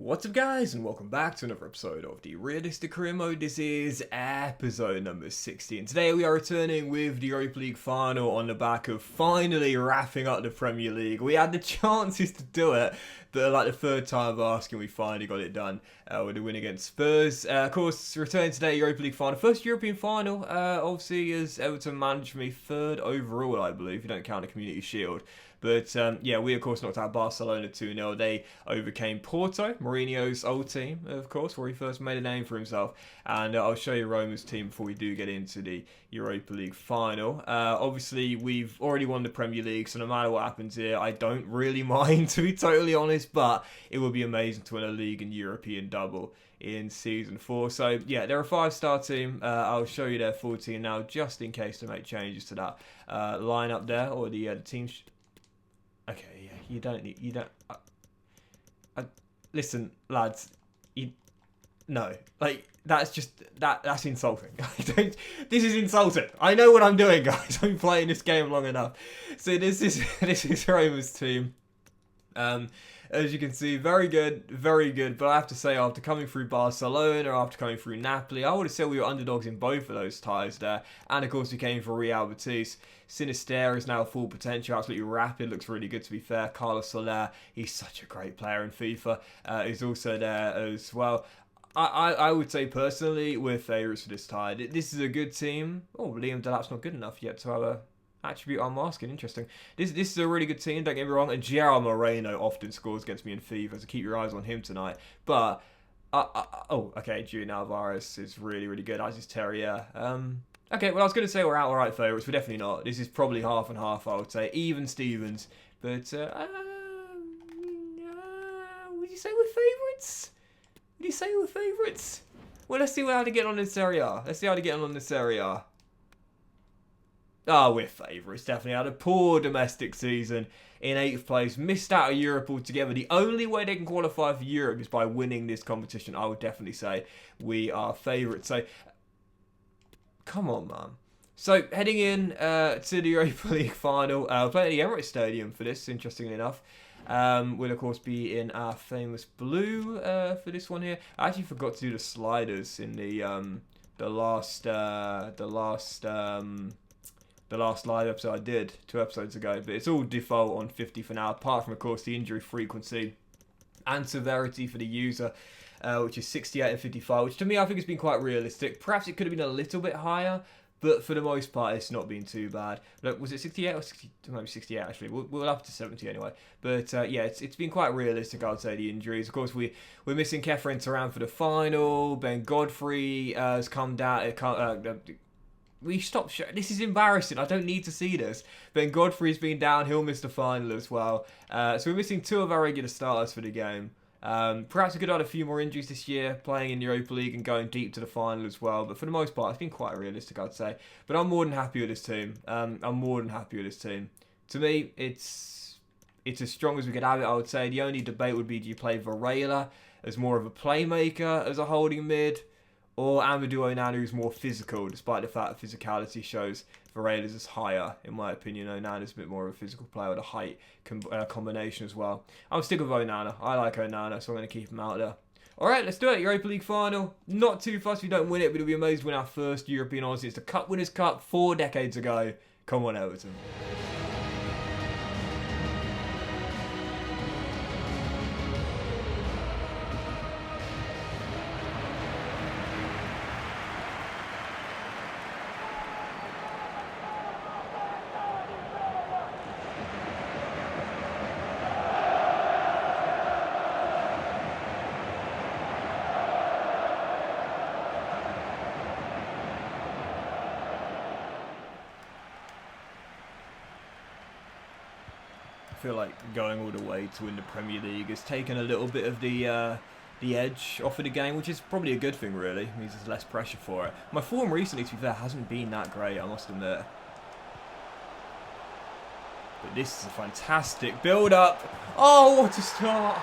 What's up guys, and welcome back to another episode of the Realistic Career Mode. This is episode number 16. Today we are returning with the Europa League final on the back of finally wrapping up the Premier League. We had the chances to do it, but like the third time of asking, we finally got it done with a win against Spurs. Of course, returning today, Europa League final. First European final, obviously, as Everton managed me third overall, I believe, if you don't count the Community Shield. But yeah, we of course knocked out Barcelona 2-0. They overcame Porto, Mourinho's old team, of course, where he first made a name for himself. And I'll show you Roma's team before we do get into the Europa League final. Obviously, we've already won the Premier League, so no matter what happens here, I don't really mind, to be totally honest. But it would be amazing to win a league and European double in Season 4. So yeah, they're a 5-star team. I'll show you their full team now, just in case to make changes to that lineup there, or the team. Okay, yeah, you don't. Listen, lads, no, like that's insulting. This is insulting. I know what I'm doing, guys. I've been playing this game long enough. So this is Roma's team. As you can see, very good, very good. But I have to say, after coming through Barcelona, after coming through Napoli, I would have said we were underdogs in both of those ties there. And of course, we came for Real Betis. Sinisterra is now full potential, absolutely rapid, looks really good to be fair. Carlos Soler, he's such a great player in FIFA, is also there as well. I would say personally, we're favourites for this tie. This is a good team. Oh, Liam Delap's not good enough yet to have a attribute unmasking. Interesting. This is a really good team, don't get me wrong. And Gerard Moreno often scores against me in FIFA, so keep your eyes on him tonight. But, okay, Julian Alvarez is really, really good, as is Terrier. Okay, well, I was going to say we're outright favourites. We're definitely not. This is probably half and half, I would say. Even Stevens. But, would you say we're favourites? Would you say we're favourites? Well, let's see how to get on in Serie A. Let's see how to get on in Serie A. Oh, we're favourites. Definitely had a poor domestic season in 8th place. Missed out of Europe altogether. The only way they can qualify for Europe is by winning this competition. I would definitely say we are favourites. So, come on, man. So, heading in to the Europa League final. We're playing at the Emirates Stadium for this, interestingly enough. We'll, of course, be in our famous blue for this one here. I actually forgot to do the sliders in the last live episode I did 2 episodes ago, but it's all default on 50 for now, apart from, of course, the injury frequency and severity for the user, which is 68 and 55, which to me I think has been quite realistic. Perhaps it could have been a little bit higher, but for the most part it's not been too bad. Look, was it 68 or 60? Maybe 68 actually. We'll up to 70 anyway. But yeah, it's been quite realistic, I would say, the injuries. Of course, we're missing Kefren Turan for the final. Ben Godfrey has come down. We stopped. This is embarrassing. I don't need to see this. Ben Godfrey's been down. He'll miss the final as well. So we're missing 2 of our regular starters for the game. Perhaps we could have had a few more injuries this year, playing in the Europa League and going deep to the final as well. But for the most part, it's been quite realistic, I'd say. But I'm more than happy with this team. To me, it's as strong as we could have it, I would say. The only debate would be, do you play Varela as more of a playmaker, as a holding mid? Or Amadou Onana, who's more physical, despite the fact that physicality shows Varela's is higher. In my opinion, Onana's a bit more of a physical player with a height combination as well. I'm sticking with Onana. I like Onana, so I'm going to keep him out there. Alright, let's do it. Europa League final. Not too fussed if we don't win it, but it'll be amazing to win our first European Honours. It's the Cup Winners' Cup 4 decades ago. Come on, Everton. I feel like going all the way to win the Premier League has taken a little bit of the edge off of the game, which is probably a good thing, really. It means there's less pressure for it. My form recently, to be fair, hasn't been that great, I must admit. But this is a fantastic build-up. Oh, what a start!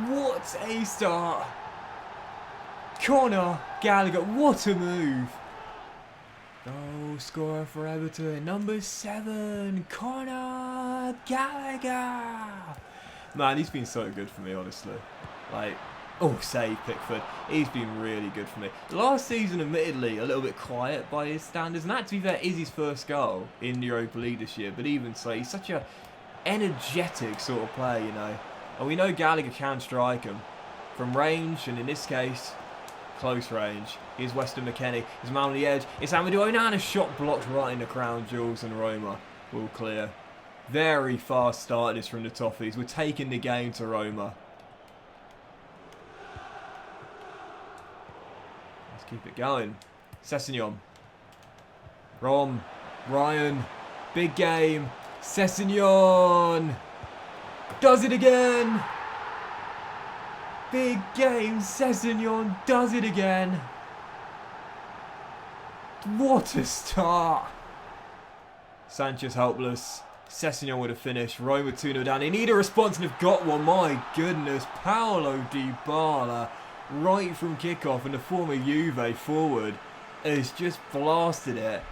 What a start! Conor Gallagher, what a move! Goal scorer for Everton, number 7, Conor Gallagher. Man, he's been so good for me, honestly. Like, oh, save Pickford. He's been really good for me. Last season, admittedly, a little bit quiet by his standards. And that, to be fair, is his first goal in the Europa League this year. But even so, he's such a energetic sort of player, you know. And we know Gallagher can strike him from range, and in this case, close range. Here's Weston McKennie. He's man on the edge. It's Amadou Onana, shot blocked right in the crown jewels, and Roma will clear. Very fast start this from the Toffees. We're taking the game to Roma. Let's keep it going. Sessegnon. Ryan. Big game. Sessegnon. Does it again. Big game. Sessegnon does it again. What a start. Sanchez helpless. Sessegnon would have finished. Roma 2-0 down. They need a response and have got one. My goodness. Paulo Dybala, right from kickoff, and the former Juve forward has just blasted it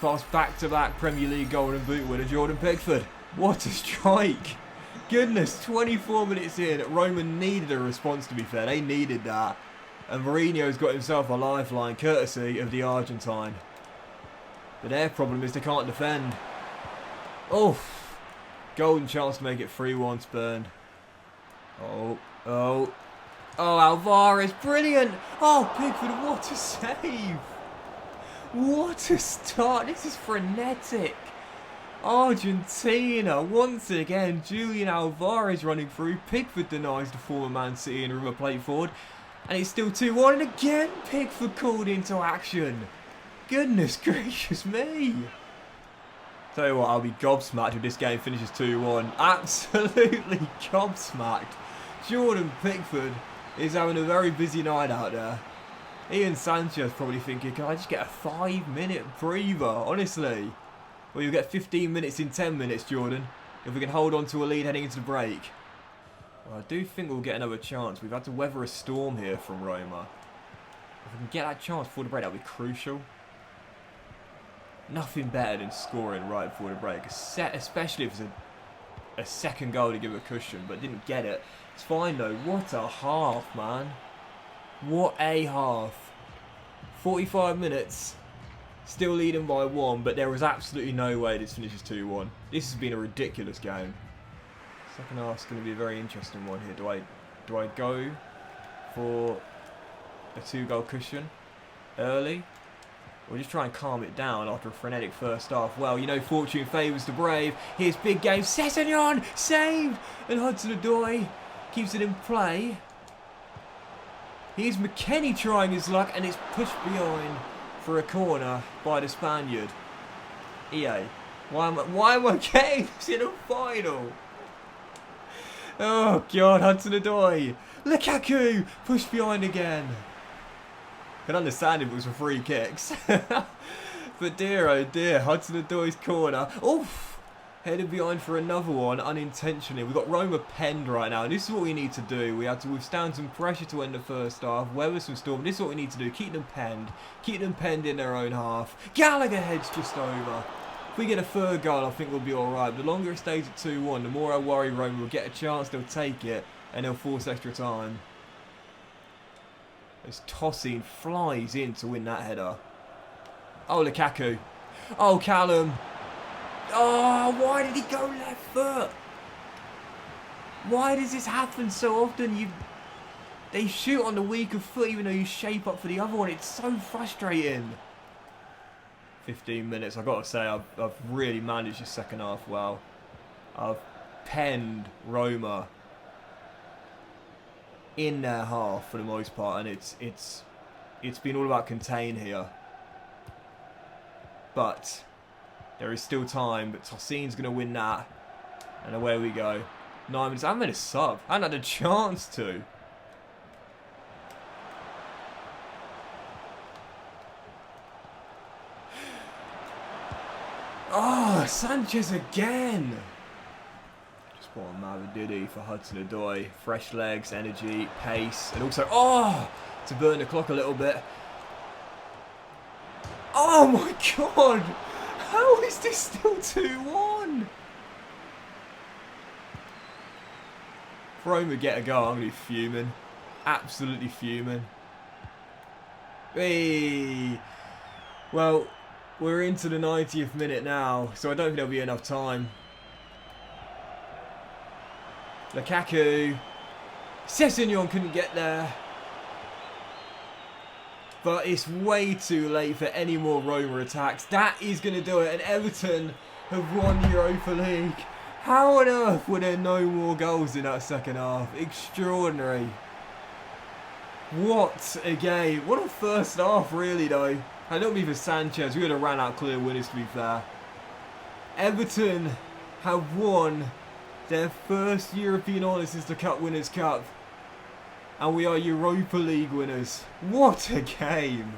past back-to-back Premier League Golden Boot winner Jordan Pickford. What a strike. Goodness, 24 minutes in. Roma needed a response, to be fair. They needed that. And Mourinho's got himself a lifeline, courtesy of the Argentine. But their problem is they can't defend. Oh, golden chance to make it 3-1 Spurn. Oh, Alvarez, brilliant. Oh, Pickford, what a save. What a start. This is frenetic. Argentina, once again, Julian Alvarez running through. Pickford denies the former Man City and River Plate forward. And it's still 2-1, and again, Pickford called into action. Goodness gracious me. Tell you what, I'll be gobsmacked if this game finishes 2-1. Absolutely gobsmacked. Jordan Pickford is having a very busy night out there. Ian Sanchez probably thinking, can I just get a 5-minute breather? Honestly. Well, you'll get 15 minutes in 10 minutes, Jordan, if we can hold on to a lead heading into the break. Well, I do think we'll get another chance. We've had to weather a storm here from Roma. If we can get that chance before the break, that'll be crucial. Nothing better than scoring right before the break, especially if it's a second goal to give a cushion, but didn't get it. It's fine though. What a half, man. What a half. 45 minutes, still leading by 1, but there was absolutely no way this finishes 2-1. This has been a ridiculous game. Second half's going to be a very interesting one here. Do I go for a 2-goal cushion early? Or just try and calm it down after a frenetic first half? Well, you know, fortune favours the brave. Here's big game. Sessegnon saved! And Hudson-Odoi keeps it in play. Here's McKennie trying his luck, and it's pushed behind for a corner by the Spaniard. EA, why am I getting this in a final? Oh God, Hudson-Odoi. Lukaku pushed behind again. Can understand if it was for free kicks. But dear oh dear, Hudson-Odoi's corner. Oof! Headed behind for another one, unintentionally. We've got Roma penned right now. This is what we need to do. We had to withstand some pressure to end the first half, weather some storm. This is what we need to do. Keep them penned. Keep them penned in their own half. Gallagher heads just over. If we get a third goal, I think we'll be alright. The longer it stays at 2-1, the more I worry Roma will get a chance, they'll take it, and they'll force extra time. As Tosin flies in to win that header. Oh, Lukaku. Oh, Callum. Oh, why did he go left foot? Why does this happen so often? They shoot on the weaker foot even though you shape up for the other one. It's so frustrating. 15 minutes. I've got to say, I've really managed the second half well. I've penned Roma in their half for the most part, and it's been all about contain here. But there is still time, but Tosin's going to win that. And away we go. 9 minutes. I haven't made a sub. I haven't had a chance to. Oh, Sanchez again. Just bought a Mavididi for Hudson-Odoi. Fresh legs, energy, pace, and also, to burn the clock a little bit. Oh my God. How is this still 2-1? If Roma get a goal, I'm going to be fuming. Absolutely fuming. Hey! Well, we're into the 90th minute now, so I don't think there'll be enough time. Lukaku. Sessegnon couldn't get there. But it's way too late for any more Roma attacks. That is going to do it. And Everton have won the Europa League. How on earth were there no more goals in that second half? Extraordinary. What a game. What a first half, really, though. I don't mean for Sanchez. We would have ran out clear winners, to be fair. Everton have won their first European honour since the Cup Winners' Cup. And we are Europa League winners. What a game.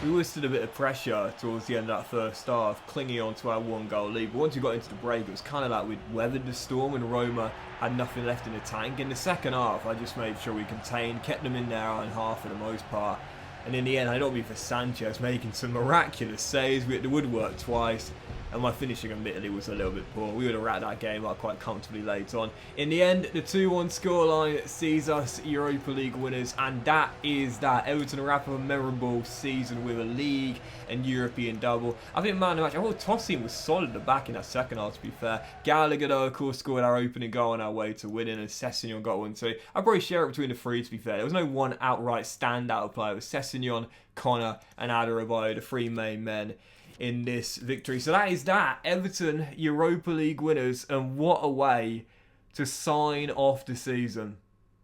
We withstood a bit of pressure towards the end of that first half, clinging on to our one-goal lead. But once we got into the break, it was kind of like we'd weathered the storm and Roma had nothing left in the tank. In the second half, I just made sure we contained, kept them in their own half for the most part. And in the end, I don't mean for Sanchez making some miraculous saves. We had the woodwork twice. And my finishing, admittedly, was a little bit poor. We would have wrapped that game up quite comfortably late on. In the end, the 2-1 scoreline sees us Europa League winners. And that is that. Everton wrap up a memorable season with a league and European double. I think, man, I thought Tosin was solid at the back in that second half, to be fair. Gallagher, though, of course, scored our opening goal on our way to winning. And Sessegnon got one too. I'd probably share it between the three, to be fair. There was no one outright standout player. It was Sessegnon, Connor and Adarabioyo, the three main men in this victory. So that is that. Everton Europa League winners, and what a way to sign off the season.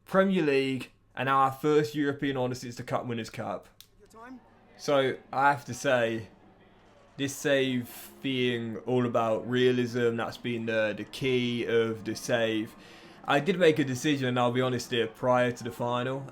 Premier League and our first European honour since the Cup Winners' Cup. So I have to say, this save being all about realism, that's been the key of the save. I did make a decision, and I'll be honest here, prior to the final,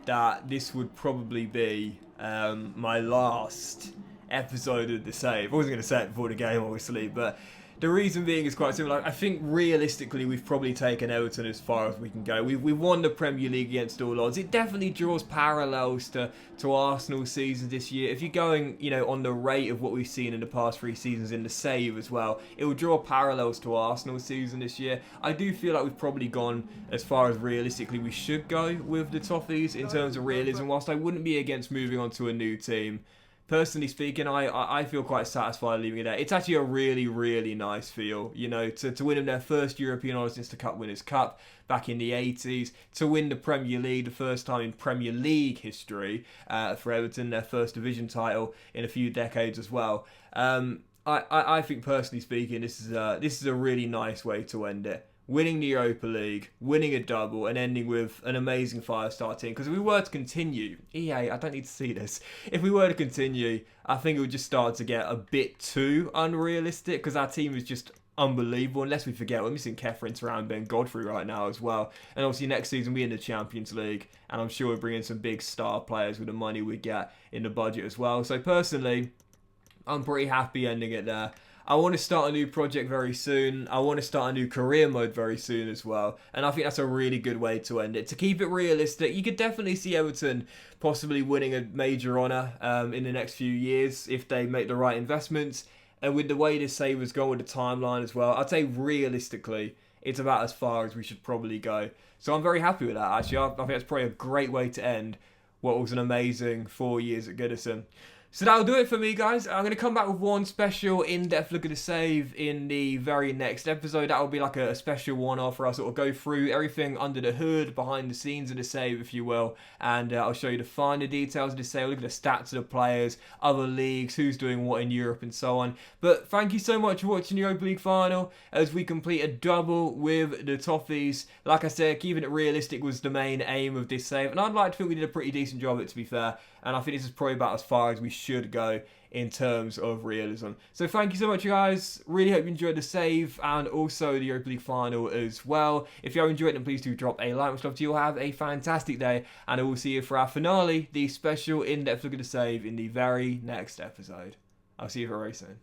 that this would probably be my last episode of the save. I wasn't going to say it before the game, obviously, but the reason being is quite simple. I think realistically we've probably taken Everton as far as we can go. We've won the Premier League against all odds. It definitely draws parallels to Arsenal's season this year. If you're going, on the rate of what we've seen in the past 3 seasons in the save as well, it will draw parallels to Arsenal's season this year. I do feel like we've probably gone as far as realistically we should go with the Toffees in terms of realism, whilst I wouldn't be against moving on to a new team. Personally speaking, I feel quite satisfied leaving it there. It's actually a really, really nice feel, to win them their first European honour since the Cup Winners' Cup back in the 80s, to win the Premier League, the first time in Premier League history for Everton, their first division title in a few decades as well. I think, personally speaking, this is a really nice way to end it. Winning the Europa League, winning a double, and ending with an amazing 5-star team. Because if we were to continue, EA, I don't need to see this. If we were to continue, I think it would just start to get a bit too unrealistic. Because our team is just unbelievable. Unless we forget, we're missing Kefren, Turan, Ben Godfrey right now as well. And obviously next season we're in the Champions League. And I'm sure we're bringing some big star players with the money we get in the budget as well. So personally, I'm pretty happy ending it there. I want to start a new project very soon. I want to start a new career mode very soon as well. And I think that's a really good way to end it. To keep it realistic, you could definitely see Everton possibly winning a major honour in the next few years if they make the right investments. And with the way this save has gone with the timeline as well, I'd say realistically, it's about as far as we should probably go. So I'm very happy with that, actually. I think that's probably a great way to end what was an amazing 4 years at Goodison. So that'll do it for me, guys. I'm going to come back with one special in-depth look at the save in the very next episode. That will be like a special one-off where I'll sort of go through everything under the hood, behind the scenes of the save, if you will. And I'll show you the finer details of the save, look at the stats of the players, other leagues, who's doing what in Europe and so on. But thank you so much for watching the Europa League final as we complete a double with the Toffees. Like I said, keeping it realistic was the main aim of this save. And I'd like to think we did a pretty decent job of it, to be fair. And I think this is probably about as far as we should go in terms of realism. So thank you so much, guys. Really hope you enjoyed the save and also the Europa League final as well. If you have enjoyed it, then please do drop a like. Much love to you. Have a fantastic day, and I will see you for our finale, the special in-depth look at the save, in the very next episode. I'll see you very soon.